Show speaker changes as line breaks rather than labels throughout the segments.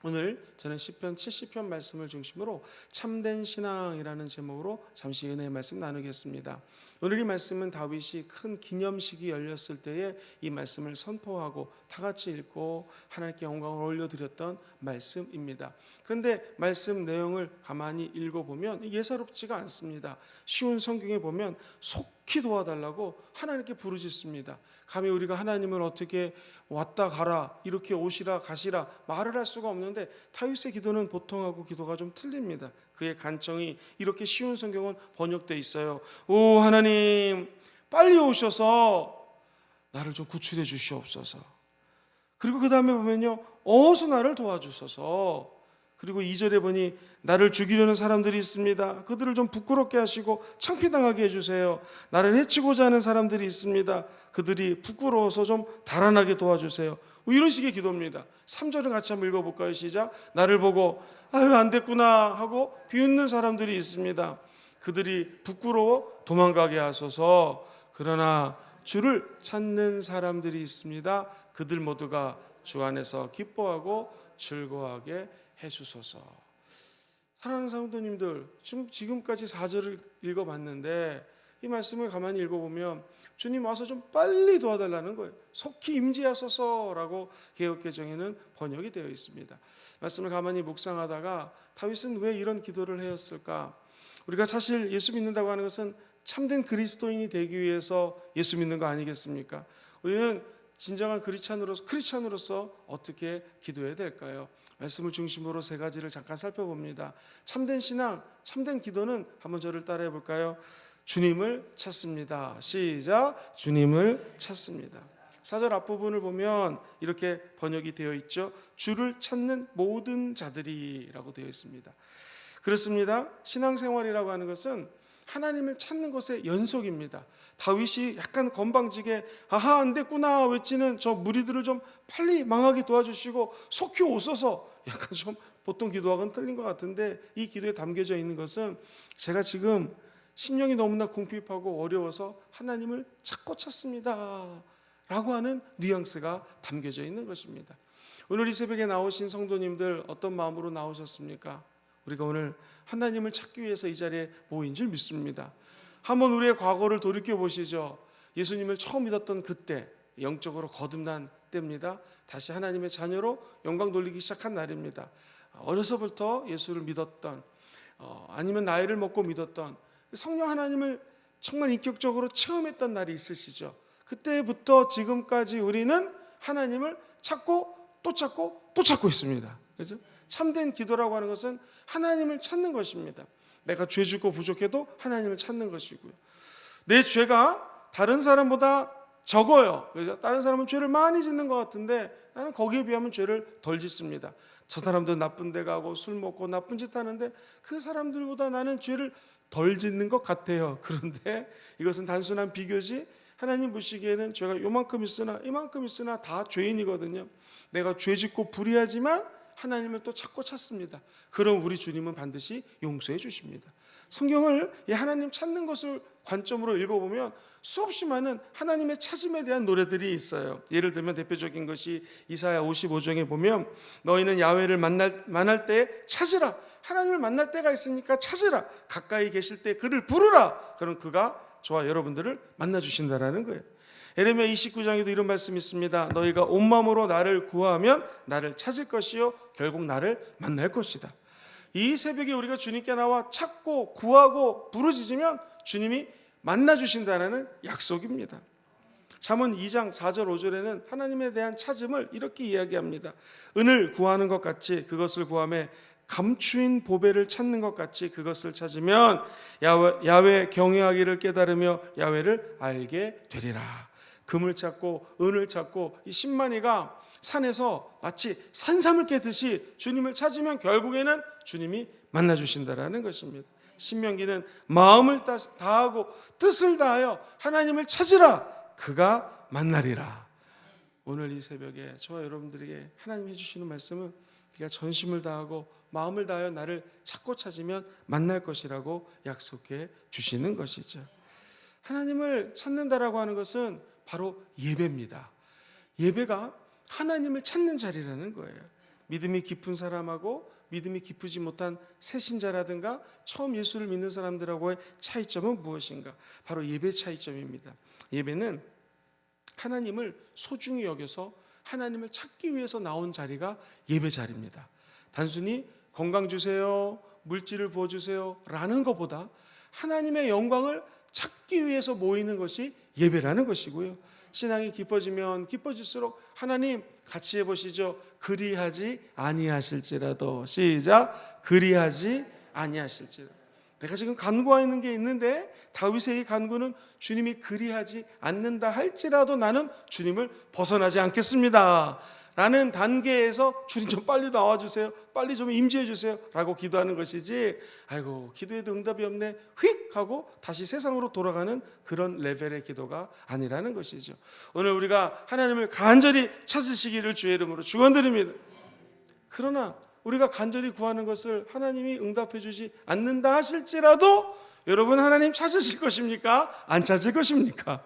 오늘 저는 시편 70편 말씀을 중심으로 참된 신앙이라는 제목으로 잠시 은혜의 말씀 나누겠습니다. 오늘 이 말씀은 다윗이 큰 기념식이 열렸을 때에 이 말씀을 선포하고 다 같이 읽고 하나님께 영광을 올려드렸던 말씀입니다. 그런데 말씀 내용을 가만히 읽어보면 예사롭지가 않습니다. 쉬운 성경에 보면 속히 도와달라고 하나님께 부르짖습니다. 감히 우리가 하나님을 어떻게 왔다 가라, 이렇게 오시라 가시라 말을 할 수가 없는데 다윗의 기도는 보통하고 기도가 좀 틀립니다. 그의 간청이 이렇게 쉬운 성경은 번역되어 있어요. 오 하나님, 빨리 오셔서 나를 좀 구출해 주시옵소서. 그리고 그 다음에 보면요, 어서 나를 도와주소서. 그리고 2절에 보니 나를 죽이려는 사람들이 있습니다. 그들을 좀 부끄럽게 하시고 창피당하게 해주세요. 나를 해치고자 하는 사람들이 있습니다. 그들이 부끄러워서 좀 달아나게 도와주세요. 이런 식의 기도입니다. 3절을 같이 한번 읽어볼까요? 시작. 나를 보고 아유 안 됐구나 하고 비웃는 사람들이 있습니다. 그들이 부끄러워 도망가게 하소서. 그러나 주를 찾는 사람들이 있습니다. 그들 모두가 주 안에서 기뻐하고 즐거워하게 해주소서. 사랑하는 성도님들, 지금까지 4절을 읽어봤는데 이 말씀을 가만히 읽어보면 주님 와서 좀 빨리 도와달라는 거예요. 속히 임재하소서라고 개역개정에는 번역이 되어 있습니다. 말씀을 가만히 묵상하다가 다윗은 왜 이런 기도를 했을까? 우리가 사실 예수 믿는다고 하는 것은 참된 그리스도인이 되기 위해서 예수 믿는 거 아니겠습니까? 우리는 진정한 크리스찬으로서 어떻게 기도해야 될까요? 말씀을 중심으로 세 가지를 잠깐 살펴봅니다. 참된 신앙, 참된 기도는 한번 저를 따라해 볼까요? 주님을 찾습니다. 시작. 주님을 찾습니다. 4절 앞부분을 보면 이렇게 번역이 되어 있죠. 주를 찾는 모든 자들이라고 되어 있습니다. 그렇습니다. 신앙생활이라고 하는 것은 하나님을 찾는 것의 연속입니다. 다윗이 약간 건방지게 아하 안 됐구나 외치는 저 무리들을 좀 빨리 망하게 도와주시고 속히 오소서, 약간 좀 보통 기도하고는 틀린 것 같은데 이 기도에 담겨져 있는 것은 제가 지금 심령이 너무나 궁핍하고 어려워서 하나님을 찾고 찾습니다 라고 하는 뉘앙스가 담겨져 있는 것입니다. 오늘 이 새벽에 나오신 성도님들 어떤 마음으로 나오셨습니까? 우리가 오늘 하나님을 찾기 위해서 이 자리에 모인 줄 믿습니다. 한번 우리의 과거를 돌이켜 보시죠. 예수님을 처음 믿었던 그때, 영적으로 거듭난 때입니다. 다시 하나님의 자녀로 영광 돌리기 시작한 날입니다. 어려서부터 예수를 믿었던, 아니면 나이를 먹고 믿었던 성령 하나님을 정말 인격적으로 체험했던 날이 있으시죠. 그때부터 지금까지 우리는 하나님을 찾고 또 찾고 또 찾고 있습니다. 그렇죠? 참된 기도라고 하는 것은 하나님을 찾는 것입니다. 내가 죄 짓고 부족해도 하나님을 찾는 것이고요. 내 죄가 다른 사람보다 적어요. 그래서 다른 사람은 죄를 많이 짓는 것 같은데 나는 거기에 비하면 죄를 덜 짓습니다. 저 사람도 나쁜 데 가고 술 먹고 나쁜 짓 하는데 그 사람들보다 나는 죄를 덜 짓는 것 같아요. 그런데 이것은 단순한 비교지 하나님 보시기에는 죄가 요만큼 있으나 이만큼 있으나 다 죄인이거든요. 내가 죄 짓고 불의하지만 하나님을 또 찾고 찾습니다. 그럼 우리 주님은 반드시 용서해 주십니다. 성경을 하나님 찾는 것을 관점으로 읽어보면 수없이 많은 하나님의 찾음에 대한 노래들이 있어요. 예를 들면 대표적인 것이 이사야 55장에 보면 너희는 야훼를 만날 때 찾으라. 하나님을 만날 때가 있으니까 찾으라. 가까이 계실 때 그를 부르라. 그럼 그가 저와 여러분들을 만나주신다라는 거예요. 에레미야 29장에도 이런 말씀이 있습니다. 너희가 온 마음으로 나를 구하면 나를 찾을 것이요 결국 나를 만날 것이다. 이 새벽에 우리가 주님께 나와 찾고 구하고 부르짖으면 주님이 만나주신다는 약속입니다. 잠언 2장 4절 5절에는 하나님에 대한 찾음을 이렇게 이야기합니다. 은을 구하는 것 같이 그것을 구하며 감추인 보배를 찾는 것 같이 그것을 찾으면 야훼 경외하기를 깨달으며 야훼를 알게 되리라. 금을 찾고 은을 찾고 이 신만이가 산에서 마치 산삼을 깨듯이 주님을 찾으면 결국에는 주님이 만나주신다라는 것입니다. 신명기는 마음을 다하고 뜻을 다하여 하나님을 찾으라. 그가 만나리라. 오늘 이 새벽에 저와 여러분들에게 하나님 해주시는 말씀은 네가 전심을 다하고 마음을 다하여 나를 찾고 찾으면 만날 것이라고 약속해 주시는 것이죠. 하나님을 찾는다라고 하는 것은 바로 예배입니다. 예배가 하나님을 찾는 자리라는 거예요. 믿음이 깊은 사람하고 믿음이 깊지 못한 새신자라든가 처음 예수를 믿는 사람들하고의 차이점은 무엇인가? 바로 예배 차이점입니다. 예배는 하나님을 소중히 여겨서 하나님을 찾기 위해서 나온 자리가 예배 자리입니다. 단순히 건강 주세요, 물질을 부어주세요 라는 것보다 하나님의 영광을 찾기 위해서 모이는 것이 예배라는 것이고요. 신앙이 깊어지면 깊어질수록 하나님 같이 해보시죠. 그리하지 아니하실지라도. 시작. 그리하지 아니하실지라도. 내가 지금 간구하고 있는 게 있는데 다윗의 이 간구는 주님이 그리하지 않는다 할지라도 나는 주님을 벗어나지 않겠습니다 라는 단계에서 주님 좀 빨리 나와주세요, 빨리 좀 임재해 주세요 라고 기도하는 것이지, 아이고 기도에도 응답이 없네 휙 하고 다시 세상으로 돌아가는 그런 레벨의 기도가 아니라는 것이죠. 오늘 우리가 하나님을 간절히 찾으시기를 주의 이름으로 축원드립니다. 그러나 우리가 간절히 구하는 것을 하나님이 응답해 주지 않는다 하실지라도 여러분 하나님 찾으실 것입니까? 안 찾을 것입니까?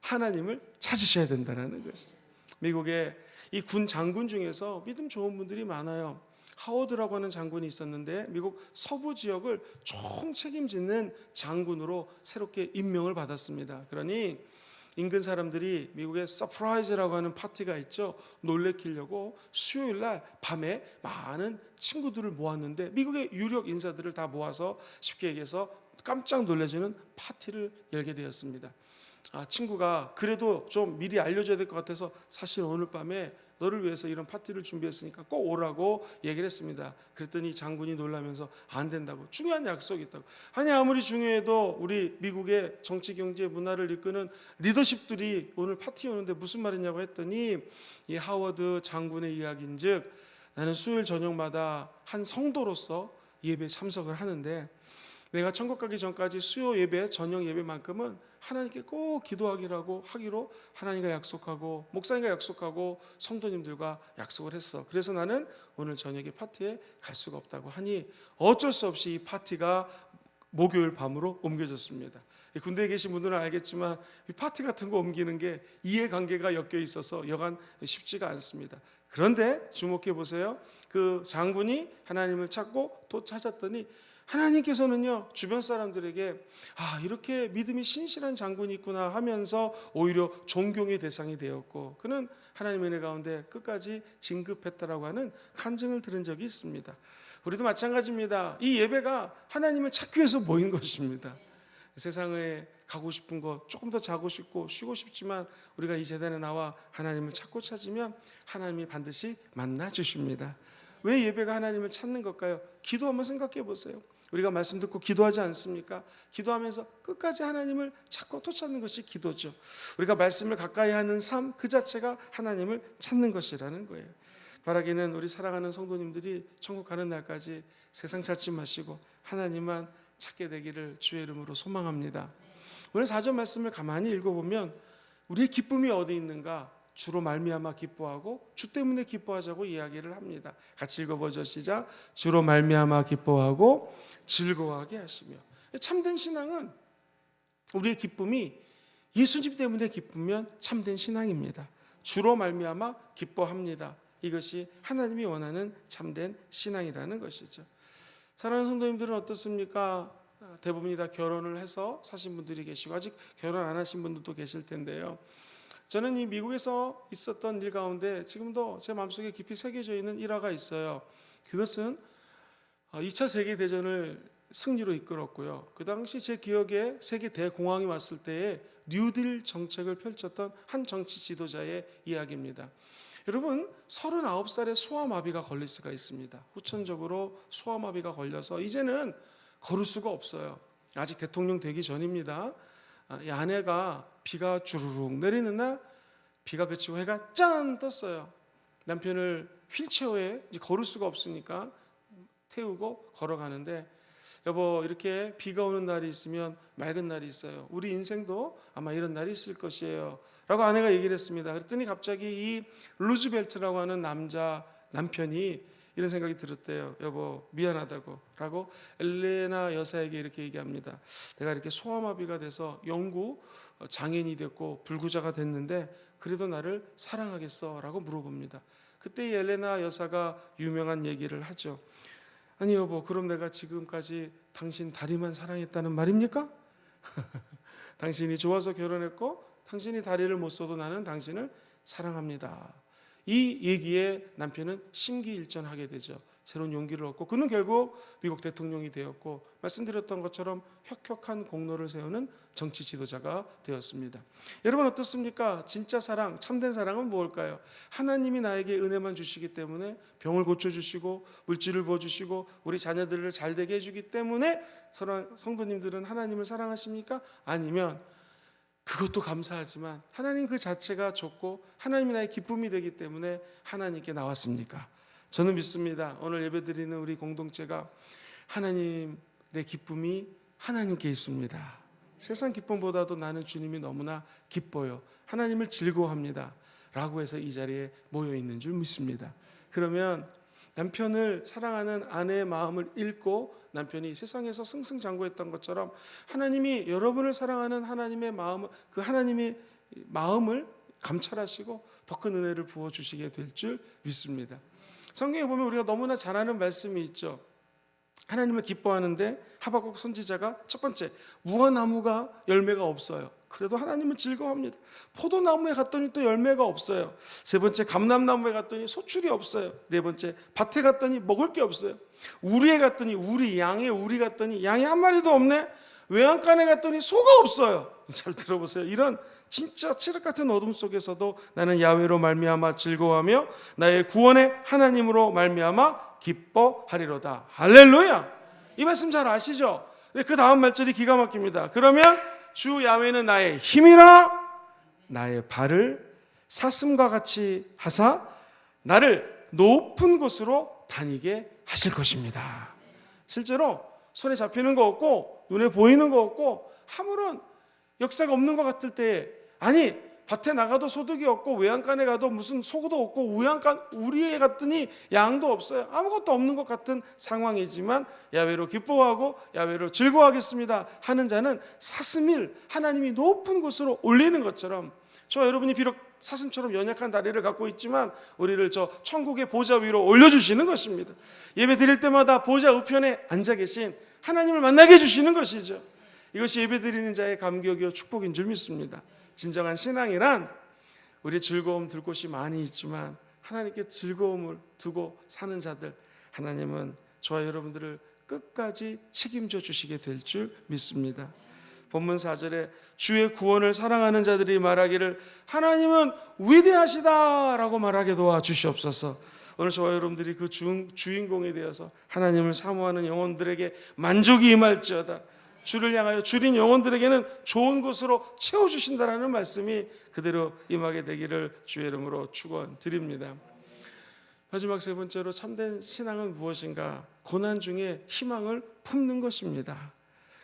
하나님을 찾으셔야 된다는 것이죠. 미국의 이 군 장군 중에서 믿음 좋은 분들이 많아요. 하워드라고 하는 장군이 있었는데 미국 서부 지역을 총 책임지는 장군으로 새롭게 임명을 받았습니다. 그러니 인근 사람들이 미국의 서프라이즈라고 하는 파티가 있죠. 놀래키려고 수요일 날 밤에 많은 친구들을 모았는데 미국의 유력 인사들을 다 모아서 쉽게 얘기해서 깜짝 놀라주는 파티를 열게 되었습니다. 친구가 그래도 좀 미리 알려줘야 될 것 같아서 사실 오늘 밤에 너를 위해서 이런 파티를 준비했으니까 꼭 오라고 얘기를 했습니다. 그랬더니 장군이 놀라면서 안 된다고, 중요한 약속이 있다고. 아니 아무리 중요해도 우리 미국의 정치 경제 문화를 이끄는 리더십들이 오늘 파티에 오는데 무슨 말이냐고 했더니 이 하워드 장군의 이야기인즉 나는 수요일 저녁마다 한 성도로서 예배에 참석을 하는데 내가 천국 가기 전까지 수요 예배, 저녁 예배만큼은 하나님께 꼭 기도하기로 하나님과 약속하고 목사님과 약속하고 성도님들과 약속을 했어. 그래서 나는 오늘 저녁에 파티에 갈 수가 없다고 하니 어쩔 수 없이 이 파티가 목요일 밤으로 옮겨졌습니다. 군대에 계신 분들은 알겠지만 이 파티 같은 거 옮기는 게 이해관계가 엮여 있어서 여간 쉽지가 않습니다. 그런데 주목해 보세요. 그 장군이 하나님을 찾고 또 찾았더니 하나님께서는요 주변 사람들에게 이렇게 믿음이 신실한 장군이 있구나 하면서 오히려 존경의 대상이 되었고 그는 하나님의 은혜 가운데 끝까지 진급했다라고 하는 간증을 들은 적이 있습니다. 우리도 마찬가지입니다. 이 예배가 하나님을 찾기 위해서 모인 것입니다. 세상에 가고 싶은 거 조금 더 자고 싶고 쉬고 싶지만 우리가 이 재단에 나와 하나님을 찾으면 하나님이 반드시 만나 주십니다. 왜 예배가 하나님을 찾는 걸까요? 기도 한번 생각해 보세요. 우리가 말씀 듣고 기도하지 않습니까? 기도하면서 끝까지 하나님을 찾고 또 찾는 것이 기도죠. 우리가 말씀을 가까이 하는 삶 그 자체가 하나님을 찾는 것이라는 거예요. 바라기는 우리 사랑하는 성도님들이 천국 가는 날까지 세상 찾지 마시고 하나님만 찾게 되기를 주의 이름으로 소망합니다. 오늘 4절 말씀을 가만히 읽어보면 우리의 기쁨이 어디 있는가? 주로 말미암아 기뻐하고 주 때문에 기뻐하자고 이야기를 합니다. 같이 읽어보죠. 시작. 주로 말미암아 기뻐하고 즐거워하게 하시며. 참된 신앙은 우리의 기쁨이 예수님 때문에 기쁘면 참된 신앙입니다. 주로 말미암아 기뻐합니다. 이것이 하나님이 원하는 참된 신앙이라는 것이죠. 사랑하는 성도님들은 어떻습니까? 대부분이 다 결혼을 해서 사신 분들이 계시고 아직 결혼 안 하신 분들도 계실 텐데요. 저는 이 미국에서 있었던 일 가운데 지금도 제 마음속에 깊이 새겨져 있는 일화가 있어요. 그것은 2차 세계대전을 승리로 이끌었고요. 그 당시 제 기억에 세계 대공황이 왔을 때에 뉴딜 정책을 펼쳤던 한 정치 지도자의 이야기입니다. 여러분 39살에 소아마비가 걸릴 수가 있습니다. 후천적으로 소아마비가 걸려서 이제는 걸을 수가 없어요. 아직 대통령 되기 전입니다. 이 아내가 비가 주르륵 내리는 날 비가 그치고 해가 짠 떴어요. 남편을 휠체어에 이제 걸을 수가 없으니까 태우고 걸어가는데 여보 이렇게 비가 오는 날이 있으면 맑은 날이 있어요. 우리 인생도 아마 이런 날이 있을 것이에요 라고 아내가 얘기를 했습니다. 그랬더니 갑자기 이 루즈벨트라고 하는 남편이 이런 생각이 들었대요. 여보 미안하다고 라고 엘레나 여사에게 이렇게 얘기합니다. 내가 이렇게 소아마비가 돼서 영구 장애인이 됐고 불구자가 됐는데 그래도 나를 사랑하겠어? 라고 물어봅니다. 그때 엘레나 여사가 유명한 얘기를 하죠. 아니 여보, 그럼 내가 지금까지 당신 다리만 사랑했다는 말입니까? 당신이 좋아서 결혼했고 당신이 다리를 못 써도 나는 당신을 사랑합니다. 이 얘기에 남편은 심기일전하게 되죠. 새로운 용기를 얻고 그는 결국 미국 대통령이 되었고 말씀드렸던 것처럼 혁혁한 공로를 세우는 정치 지도자가 되었습니다. 여러분 어떻습니까? 진짜 사랑, 참된 사랑은 무엇일까요? 하나님이 나에게 은혜만 주시기 때문에 병을 고쳐주시고 물질을 부어주시고 우리 자녀들을 잘 되게 해주기 때문에 성도님들은 하나님을 사랑하십니까? 아니면 그것도 감사하지만 하나님 그 자체가 좋고 하나님이 나의 기쁨이 되기 때문에 하나님께 나왔습니까? 저는 믿습니다. 오늘 예배드리는 우리 공동체가 하나님, 내 기쁨이 하나님께 있습니다. 세상 기쁨보다도 나는 주님이 너무나 기뻐요. 하나님을 즐거워합니다. 라고 해서 이 자리에 모여 있는 줄 믿습니다. 그러면 남편을 사랑하는 아내의 마음을 읽고 남편이 세상에서 승승장구했던 것처럼 하나님이 여러분을 사랑하는 하나님의 마음을, 그 하나님의 마음을 감찰하시고 더 큰 은혜를 부어주시게 될 줄 믿습니다. 성경에 보면 우리가 너무나 잘 아는 말씀이 있죠. 하나님을 기뻐하는데 하박국 선지자가 첫 번째, 무화나무가 열매가 없어요. 그래도 하나님은 즐거워합니다. 포도나무에 갔더니 또 열매가 없어요. 세 번째, 감람나무에 갔더니 소출이 없어요. 네 번째, 밭에 갔더니 먹을 게 없어요. 우리에 갔더니 양의 우리 갔더니 양이 한 마리도 없네. 외양간에 갔더니 소가 없어요. 잘 들어보세요. 이런 진짜 칠흑 같은 어둠 속에서도 나는 야훼로 말미암아 즐거워하며 나의 구원의 하나님으로 말미암아 기뻐하리로다. 할렐루야. 이 말씀 잘 아시죠? 그 다음 말절이 기가 막힙니다. 그러면 주 야훼는 나의 힘이라 나의 발을 사슴과 같이 하사 나를 높은 곳으로 다니게 하실 것입니다. 실제로 손에 잡히는 거 없고 눈에 보이는 거 없고 아무런 역사가 없는 것 같을 때, 아니 밭에 나가도 소득이 없고 외양간에 가도 무슨 소도 없고 우리에 갔더니 양도 없어요. 아무것도 없는 것 같은 상황이지만 야훼로 기뻐하고 야훼로 즐거워하겠습니다 하는 자는 사슴일 하나님이 높은 곳으로 올리는 것처럼, 저와 여러분이 비록 사슴처럼 연약한 다리를 갖고 있지만 우리를 저 천국의 보좌 위로 올려주시는 것입니다. 예배 드릴 때마다 보좌 우편에 앉아 계신 하나님을 만나게 해주시는 것이죠. 이것이 예배 드리는 자의 감격이요 축복인 줄 믿습니다. 진정한 신앙이란 우리 즐거움 둘 곳이 많이 있지만 하나님께 즐거움을 두고 사는 자들, 하나님은 저와 여러분들을 끝까지 책임져 주시게 될 줄 믿습니다. 본문 4절에 주의 구원을 사랑하는 자들이 말하기를 하나님은 위대하시다라고 말하게 도와주시옵소서. 오늘 저와 여러분들이 그 주인공에 대해서 하나님을 사모하는 영혼들에게 만족이 임할지어다. 주를 향하여 줄인 영혼들에게는 좋은 곳으로 채워주신다라는 말씀이 그대로 임하게 되기를 주의 이름으로 축원드립니다. 마지막 세 번째로 참된 신앙은 무엇인가? 고난 중에 희망을 품는 것입니다.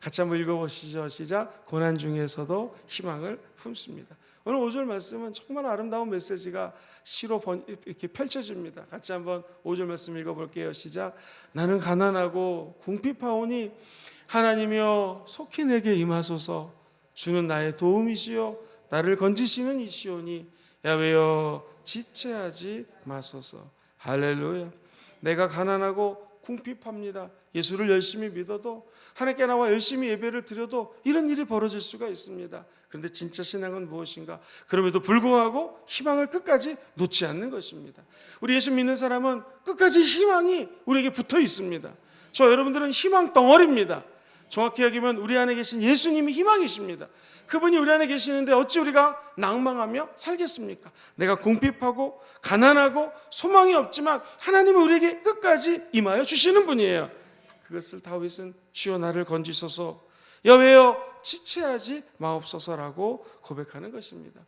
같이 한번 읽어보시죠. 시작. 고난 중에서도 희망을 품습니다. 오늘 5절 말씀은 정말 아름다운 메시지가 시로 이렇게 펼쳐집니다. 같이 한번 5절 말씀 읽어볼게요. 시작. 나는 가난하고 궁핍하오니 하나님이여 속히 내게 임하소서. 주는 나의 도움이시요 나를 건지시는 이시오니 야훼여 지체하지 마소서. 할렐루야. 내가 가난하고 궁핍합니다. 예수를 열심히 믿어도 하나님께 나와 열심히 예배를 드려도 이런 일이 벌어질 수가 있습니다. 그런데 진짜 신앙은 무엇인가? 그럼에도 불구하고 희망을 끝까지 놓지 않는 것입니다. 우리 예수 믿는 사람은 끝까지 희망이 우리에게 붙어 있습니다. 저 여러분들은 희망 덩어리입니다. 정확히 얘기하면 우리 안에 계신 예수님이 희망이십니다. 그분이 우리 안에 계시는데 어찌 우리가 낭망하며 살겠습니까? 내가 궁핍하고 가난하고 소망이 없지만 하나님은 우리에게 끝까지 임하여 주시는 분이에요. 그것을 다윗은 주여 나를 건지소서 여호와여 지체하지 마옵소서라고 고백하는 것입니다.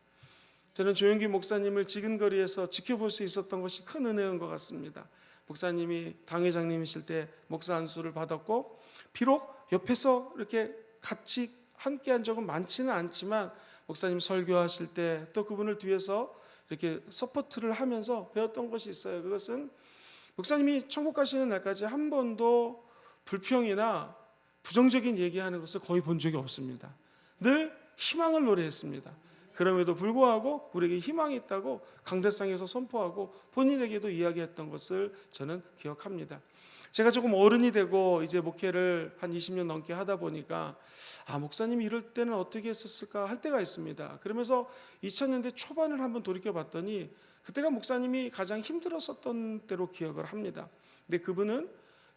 저는 조영기 목사님을 지근거리에서 지켜볼 수 있었던 것이 큰 은혜인 것 같습니다. 목사님이 당회장님이실 때 목사 안수를 받았고 비록 옆에서 이렇게 같이 함께한 적은 많지는 않지만 목사님 설교하실 때 또 그분을 뒤에서 이렇게 서포트를 하면서 배웠던 것이 있어요. 그것은 목사님이 천국 가시는 날까지 한 번도 불평이나 부정적인 얘기하는 것을 거의 본 적이 없습니다. 늘 희망을 노래했습니다. 그럼에도 불구하고 우리에게 희망이 있다고 강대상에서 선포하고 본인에게도 이야기했던 것을 저는 기억합니다. 제가 조금 어른이 되고 이제 목회를 한 20년 넘게 하다 보니까 목사님이 이럴 때는 어떻게 했었을까 할 때가 있습니다. 그러면서 2000년대 초반을 한번 돌이켜 봤더니 그때가 목사님이 가장 힘들었었던 때로 기억을 합니다. 근데 그분은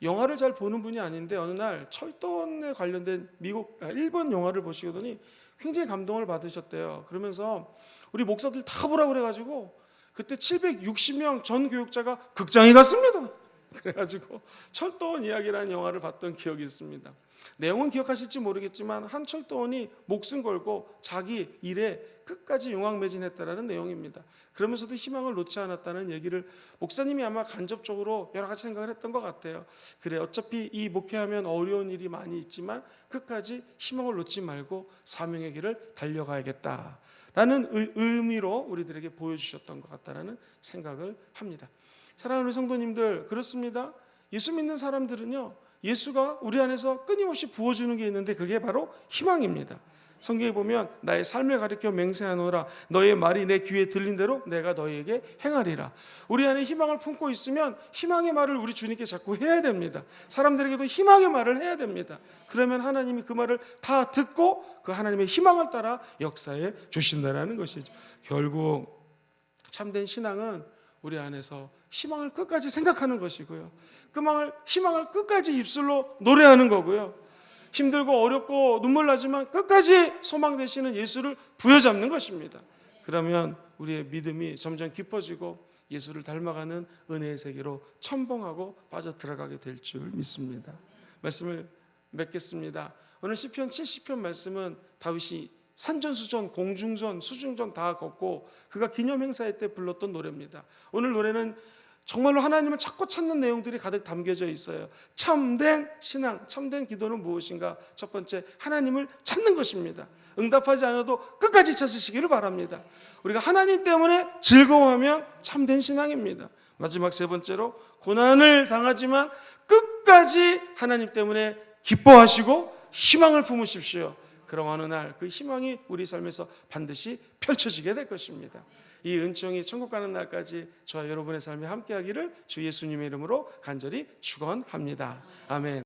영화를 잘 보는 분이 아닌데 어느 날 철도에 관련된 일본 영화를 보시더니 굉장히 감동을 받으셨대요. 그러면서 우리 목사들 다 보라고 그래가지고 그때 760명 전 교육자가 극장에 갔습니다. 그래가지고 철도원 이야기라는 영화를 봤던 기억이 있습니다. 내용은 기억하실지 모르겠지만 한 철도원이 목숨 걸고 자기 일에 끝까지 용왕매진했다라는 내용입니다. 그러면서도 희망을 놓지 않았다는 얘기를 목사님이 아마 간접적으로 여러 가지 생각을 했던 것 같아요. 그래, 어차피 이 목회하면 어려운 일이 많이 있지만 끝까지 희망을 놓지 말고 사명의 길을 달려가야겠다라는 의미로 우리들에게 보여주셨던 것 같다라는 생각을 합니다. 사랑하는 성도님들, 그렇습니다. 예수 믿는 사람들은요, 예수가 우리 안에서 끊임없이 부어주는 게 있는데 그게 바로 희망입니다. 성경에 보면 나의 삶을 가리켜 맹세하노라, 너의 말이 내 귀에 들린 대로 내가 너희에게 행하리라. 우리 안에 희망을 품고 있으면 희망의 말을 우리 주님께 자꾸 해야 됩니다. 사람들에게도 희망의 말을 해야 됩니다. 그러면 하나님이 그 말을 다 듣고 그 하나님의 희망을 따라 역사해 주신다는 것이죠. 결국 참된 신앙은 우리 안에서 희망을 끝까지 생각하는 것이고요, 희망을 끝까지 입술로 노래하는 거고요, 힘들고 어렵고 눈물 나지만 끝까지 소망 되시는 예수를 부여잡는 것입니다. 그러면 우리의 믿음이 점점 깊어지고 예수를 닮아가는 은혜의 세계로 첨벙하고 빠져들어가게 될 줄 믿습니다. 말씀을 맺겠습니다. 오늘 시편 70편 말씀은 다윗이 산전수전, 공중전, 수중전 다 걷고 그가 기념행사회 때 불렀던 노래입니다. 오늘 노래는 정말로 하나님을 찾고 찾는 내용들이 가득 담겨져 있어요. 참된 신앙, 참된 기도는 무엇인가? 첫 번째, 하나님을 찾는 것입니다. 응답하지 않아도 끝까지 찾으시기를 바랍니다. 우리가 하나님 때문에 즐거워하면 참된 신앙입니다. 마지막 세 번째로, 고난을 당하지만 끝까지 하나님 때문에 기뻐하시고 희망을 품으십시오. 그럼 어느 날 그 희망이 우리 삶에서 반드시 펼쳐지게 될 것입니다. 이 은총이 천국 가는 날까지 저와 여러분의 삶에 함께하기를 주 예수님의 이름으로 간절히 축원합니다. 아멘.